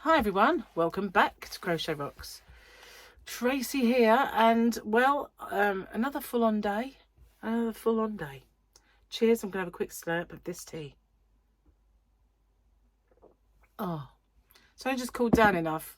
Hi everyone, welcome back to Crochet Rocks. Tracy here, and well, another full-on day. Cheers, I'm going to have a quick slurp of this tea. Oh, so I just cooled down enough.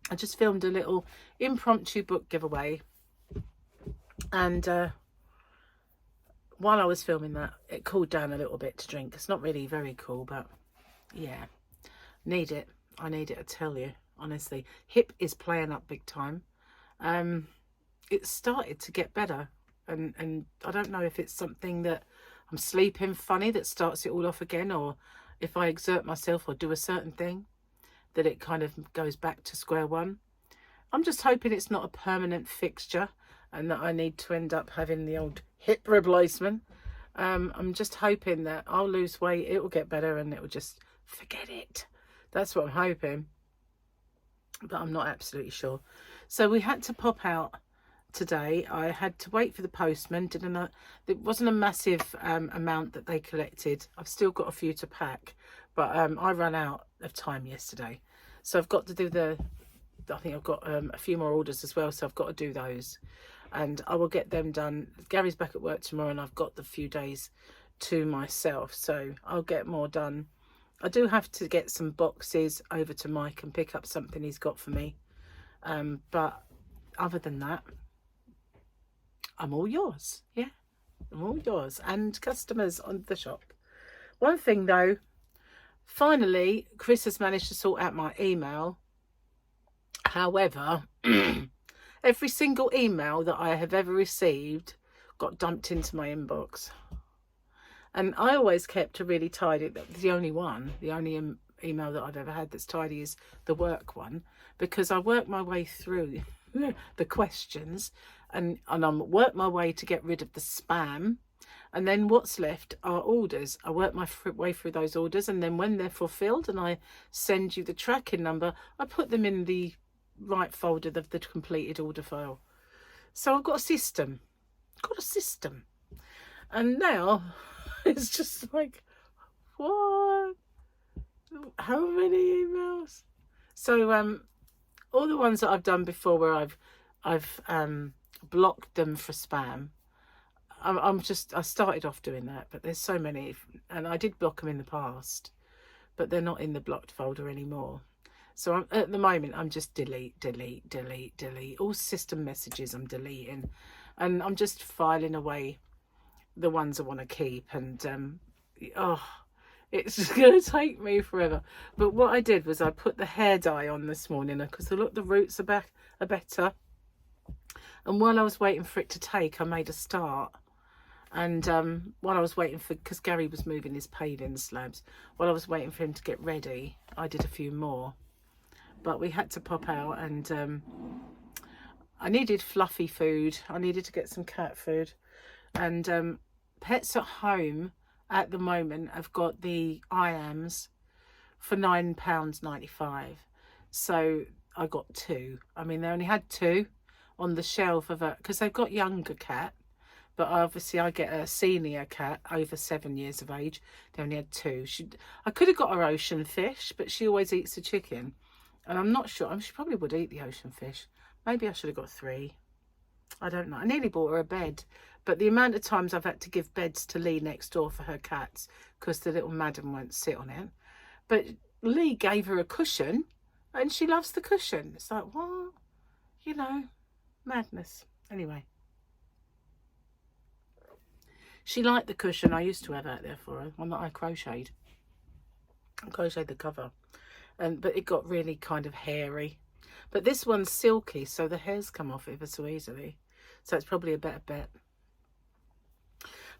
I just filmed a little impromptu book giveaway, and while I was filming that, it cooled down a little bit to drink. It's not really very cool, but yeah, need it. I need it, I tell you, honestly. Hip is playing up big time. It started to get better, and I don't know if it's something that I'm sleeping funny that starts it all off again, or if I exert myself or do a certain thing that it kind of goes back to square one. I'm just hoping it's not a permanent fixture and that I need to end up having the old hip replacement. I'm just hoping that I'll lose weight, it will get better, and it will just forget it. That's what I'm hoping, but I'm not absolutely sure. So we had to pop out today. I had to wait for the postman. It wasn't a massive amount that they collected. I've still got a few to pack, but I ran out of time yesterday, so I've got to do I think I've got a few more orders as well, so I've got to do those, and I will get them done. Gary's back at work tomorrow, and I've got the few days to myself, so I'll get more done. I do have to get some boxes over to Mike and pick up something he's got for me. But other than that, I'm all yours. Yeah, I'm all yours. And customers on the shop. One thing though, finally, Chris has managed to sort out my email. However, every single email that I have ever received got dumped into my inbox. And I always kept a really tidy, the only email that I've ever had that's tidy is the work one, because I work my way through the questions and I work my way to get rid of the spam. And then what's left are orders. I work my way through those orders, and then when they're fulfilled and I send you the tracking number, I put them in the right folder of the completed order file. So I've got a system. And now it's just like, what? How many emails? So all the ones that I've done before where I've blocked them for spam, I started off doing that, but there's so many, and I did block them in the past, but they're not in the blocked folder anymore. So at the moment I'm just delete all system messages. I'm deleting, and I'm just filing away the ones I want to keep, and it's going to take me forever. But what I did was I put the hair dye on this morning, because look, the roots are better. And while I was waiting for it to take, I made a start. And while I was waiting because Gary was moving his paving slabs, while I was waiting for him to get ready, I did a few more. But we had to pop out, and I needed fluffy food. I needed to get some cat food. And Pets at Home at the moment have got the IAMs for £9.95. So I got two. I mean, they only had two on the shelf because they've got younger cat, but obviously I get a senior cat over 7 years of age. They only had two. I could have got her ocean fish, but she always eats the chicken, and I'm not sure. She probably would eat the ocean fish. Maybe I should have got three. I don't know. I nearly bought her a bed, but the amount of times I've had to give beds to Lee next door for her cats because the little madam won't sit on it. But Lee gave her a cushion, and she loves the cushion. It's like, what? You know, madness. Anyway, she liked the cushion I used to have out there for her, one that I crocheted. I crocheted the cover, but it got really kind of hairy. But this one's silky, so the hairs come off ever so easily. So it's probably a better bet.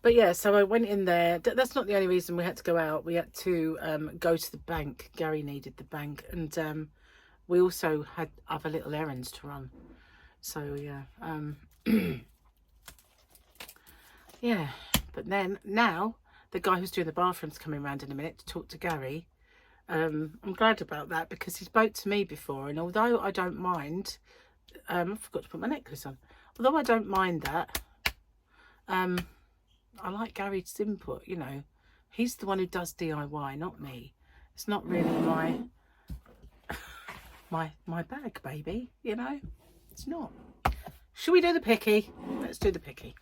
But yeah, so I went in there. That's not the only reason we had to go out. We had to go to the bank. Gary needed the bank. And we also had other little errands to run. So yeah. Yeah. But then now the guy who's doing the bathroom's coming around in a minute to talk to Gary. I'm glad about that, because he spoke to me before, and although I don't mind, I forgot to put my necklace on. Although I don't mind that, I like Gary's input. You know, he's the one who does DIY, not me. It's not really my bag, baby, you know. It's not. Should we do the picky? Let's do the picky.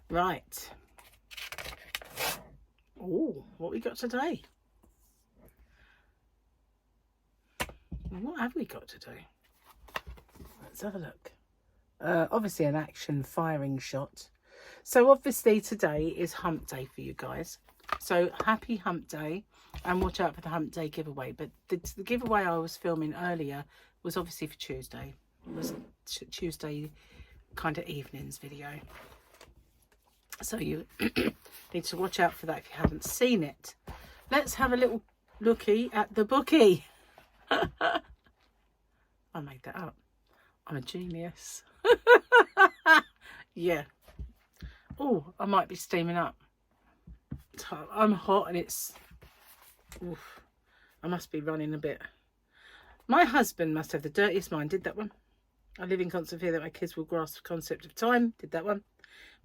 Right. Oh, what we got today? What have we got today? Let's have a look. Obviously an action firing shot. So obviously today is hump day for you guys. So happy hump day, and watch out for the hump day giveaway. But the giveaway I was filming earlier was obviously for Tuesday. It was Tuesday kind of evenings video. So you need to watch out for that if you haven't seen it. Let's have a little looky at the bookie. I made that up. I'm a genius. Yeah. Oh, I might be steaming up. I'm hot and it's... Oof, I must be running a bit. My husband must have the dirtiest mind. Did that one. I live in constant fear that my kids will grasp the concept of time. Did that one.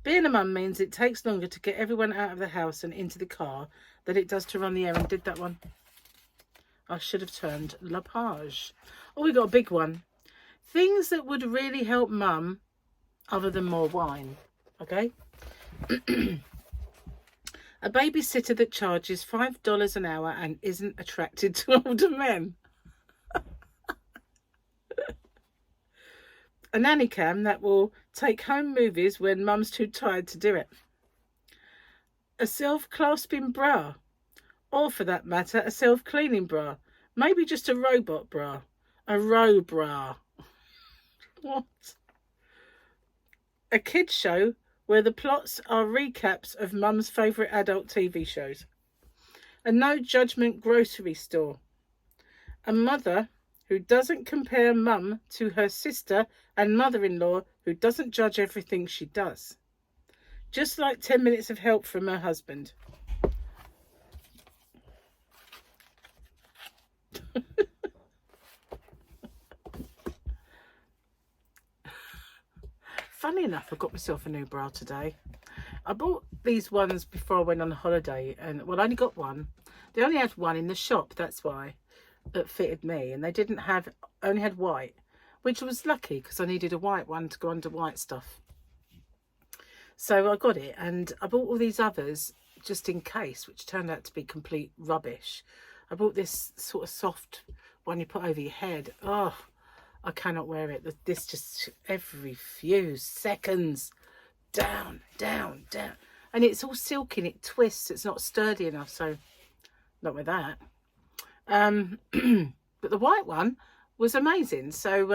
Being a mum means it takes longer to get everyone out of the house and into the car than it does to run the errand. Did that one. I should have turned La Page. Oh, we got a big one. Things that would really help mum other than more wine. Okay. A babysitter that charges $5 an hour and isn't attracted to older men. A nanny cam that will take home movies when mum's too tired to do it. A self-clasping bra. Or for that matter, a self-cleaning bra. Maybe just a robot bra. A row bra. What? A kids show where the plots are recaps of mum's favourite adult TV shows. A no judgment grocery store. A mother who doesn't compare mum to her sister and mother-in-law who doesn't judge everything she does. Just like 10 minutes of help from her husband. Funny enough, I got myself a new bra today. I bought these ones before I went on holiday, and well, I only got one. They only had one in the shop, that's why, that fitted me, and they didn't have, only had white, which was lucky because I needed a white one to go under white stuff. So I got it, and I bought all these others just in case, which turned out to be complete rubbish. I bought this sort of soft one you put over your head. Oh, I cannot wear it. This just every few seconds, down, down, down. And it's all silky and it twists. It's not sturdy enough, so not with that. But the white one was amazing. So,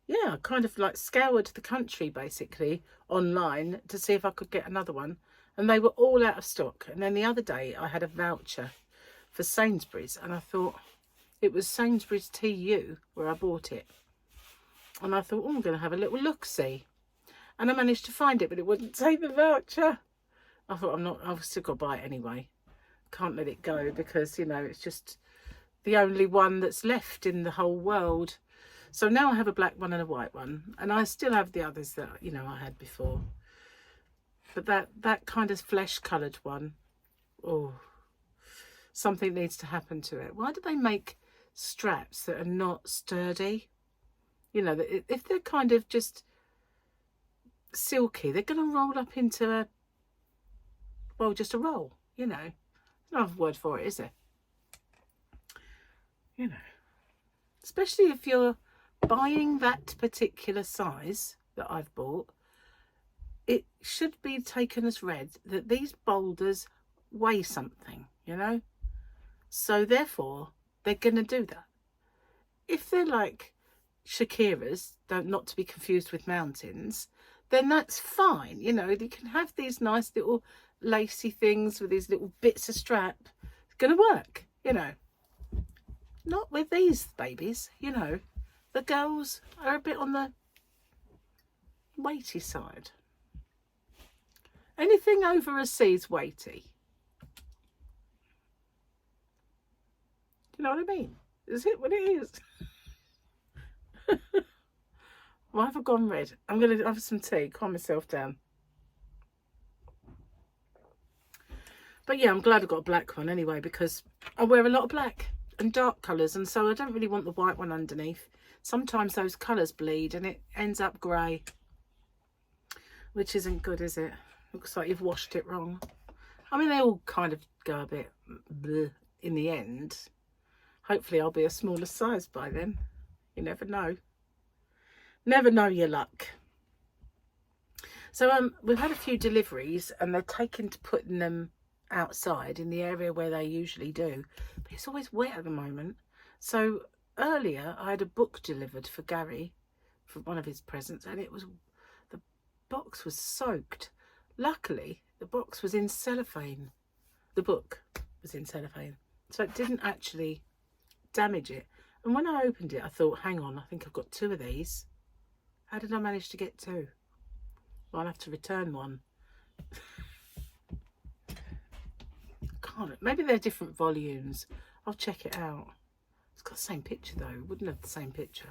yeah, I kind of like scoured the country basically online to see if I could get another one. And they were all out of stock. And then the other day I had a voucher for Sainsbury's, and I thought, it was Sainsbury's TU where I bought it. And I thought, oh, I'm going to have a little look-see. And I managed to find it, but it wouldn't take the voucher. I thought, I've still got to buy it anyway. Can't let it go because, you know, it's just the only one that's left in the whole world. So now I have a black one and a white one. And I still have the others that, you know, I had before. But that kind of flesh-coloured one, oh, something needs to happen to it. Why do they make straps that are not sturdy? You know, if they're kind of just silky, they're going to roll up into a, well, just a roll, you know. There's no other word for it, is there? You know, especially if you're buying that particular size that I've bought, it should be taken as read that these boulders weigh something, you know. So therefore, they're going to do that. If they're like Shakira's, not to be confused with mountains, then that's fine. You know, you can have these nice little lacy things with these little bits of strap. It's going to work, you know. Not with these babies, you know. The girls are a bit on the weighty side. Anything over a C is weighty. You know what I mean? Is it what it is? Why have I gone red? I'm going to have some tea, calm myself down. But yeah, I'm glad I got a black one anyway, because I wear a lot of black. and dark colours, and so I don't really want the white one underneath. Sometimes those colours bleed and it ends up grey, which isn't good, is it? Looks like you've washed it wrong. I mean, they all kind of go a bit bleh in the end. Hopefully I'll be a smaller size by then. You never know. Never know your luck. So we've had a few deliveries and they're taken to putting them outside in the area where they usually do. But it's always wet at the moment. So earlier I had a book delivered for Gary for one of his presents, and the box was soaked. Luckily, the box was in cellophane. The book was in cellophane. So it didn't actually damage it. And when I opened it, I thought, hang on, I think I've got 2 of these. How did I manage to get 2? Well, I'll have to return one. Can't. Maybe they're different volumes. I'll check it out. It's got the same picture though. It wouldn't have the same picture.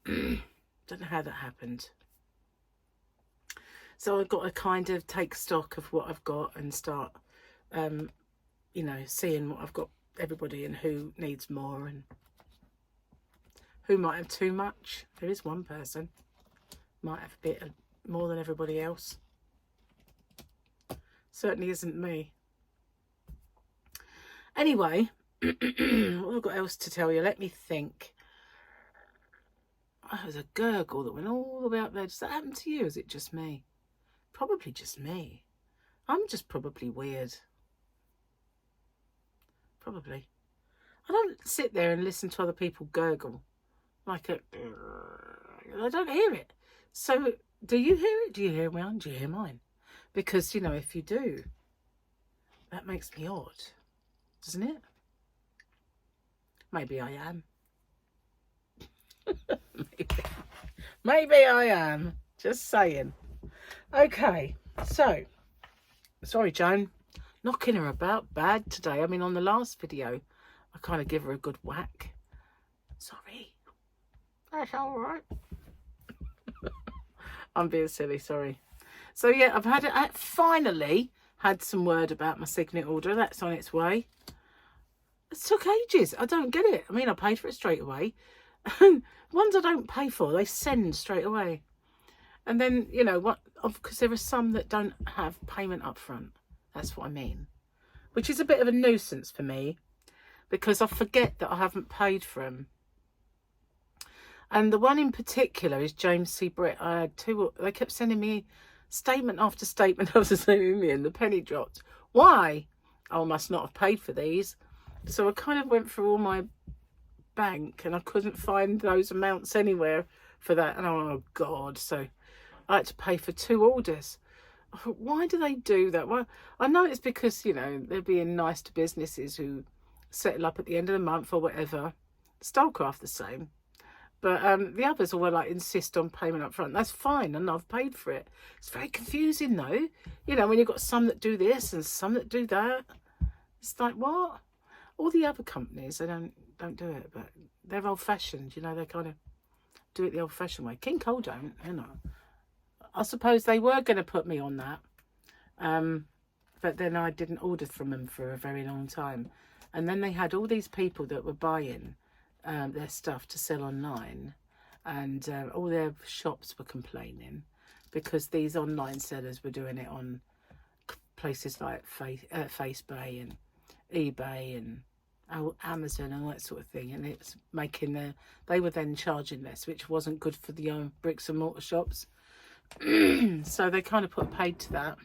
Don't know how that happened. So I've got to kind of take stock of what I've got and start, you know, seeing what I've got, everybody, and who needs more and who might have too much. There is one person might have a bit more than everybody else. Certainly isn't me. Anyway, what have I got else to tell you? Let me think. Oh, there's a gurgle that went all the way up there. Does that happen to you? Is it just me? Probably just me. I'm just probably weird. Probably. I don't sit there and listen to other people gurgle like a... I don't hear it. So, do you hear it? Do you hear mine? Do you hear mine? Because, you know, if you do, that makes me odd, doesn't it? Maybe I am. Maybe I am. Just saying. Okay, so, sorry, Joan. Knocking her about bad today. I mean, on the last video, I kind of give her a good whack. Sorry. That's all right. I'm being silly, sorry. So, yeah, I finally had some word about my signet order. That's on its way. It took ages. I don't get it. I mean, I paid for it straight away. Ones I don't pay for, they send straight away. And then, you know, what? Because there are some that don't have payment up front. That's what I mean. Which is a bit of a nuisance for me, because I forget that I haven't paid for them. And the one in particular is James C. Britt. I had 2. They kept sending me statement after statement after statement, and the penny dropped. Why? Oh, I must not have paid for these. So I kind of went through all my bank and I couldn't find those amounts anywhere for that. And oh, God. So I had to pay for 2 orders. I thought, why do they do that? Well, I know it's because, you know, they're being nice to businesses who settle up at the end of the month or whatever. Stylecraft the same. But the others all like insist on payment up front. That's fine, and I've paid for it. It's very confusing though. You know, when you've got some that do this and some that do that. It's like, what? All the other companies, they don't do it, but they're old fashioned, you know, they kind of do it the old fashioned way. King Cole don't, you know. I suppose they were going to put me on that. But then I didn't order from them for a very long time. And then they had all these people that were buying their stuff to sell online, and all their shops were complaining because these online sellers were doing it on places like Facebook and eBay and Amazon and all that sort of thing, and it's making they were then charging less, which wasn't good for the bricks and mortar shops. So they kind of put paid to that.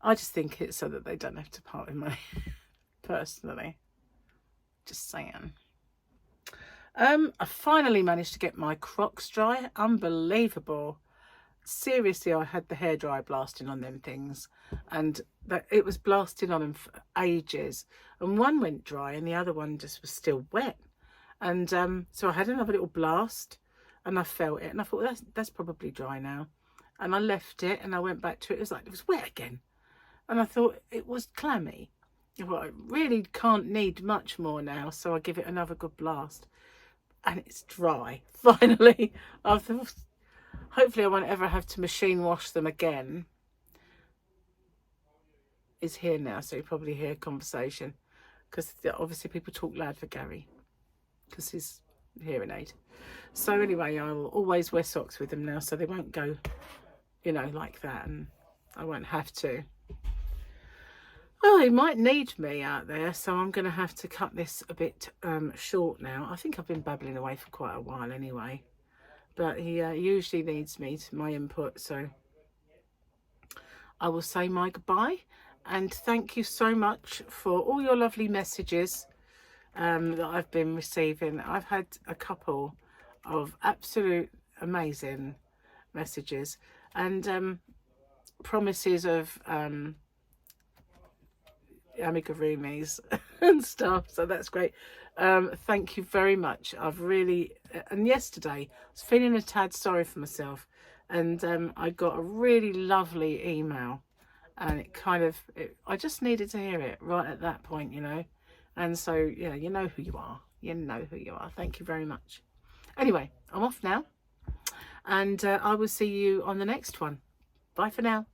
I just think it's so that they don't have to part with money. Personally, just saying. I finally managed to get my Crocs dry. Unbelievable. Seriously, I had the hairdryer blasting on them things, and it was blasting on them for ages, and one went dry and the other one just was still wet. And so I had another little blast and I felt it and I thought, well, that's probably dry now. And I left it and I went back to it. It was like it was wet again, and I thought it was clammy. Well, I really can't need much more now, so I give it another good blast, and it's dry. Finally, I thought, hopefully I won't ever have to machine wash them again. It's here now, so you probably hear conversation. because obviously people talk loud for Gary because his hearing aid. So anyway, I will always wear socks with them now, so they won't go, you know, like that, and I won't have to. Oh, he might need me out there, so I'm going to have to cut this a bit short now. I think I've been babbling away for quite a while anyway, but he usually needs me to my input, so I will say my goodbye, and thank you so much for all your lovely messages that I've been receiving. I've had a couple of absolute amazing messages and promises of amigurumis and stuff, so that's great. Thank you very much. I've really, and yesterday I was feeling a tad sorry for myself, and I got a really lovely email, and it kind of, I just needed to hear it right at that point, you know. And so, yeah, you know who you are. You know who you are. Thank you very much. Anyway, I'm off now, and I will see you on the next one. Bye for now.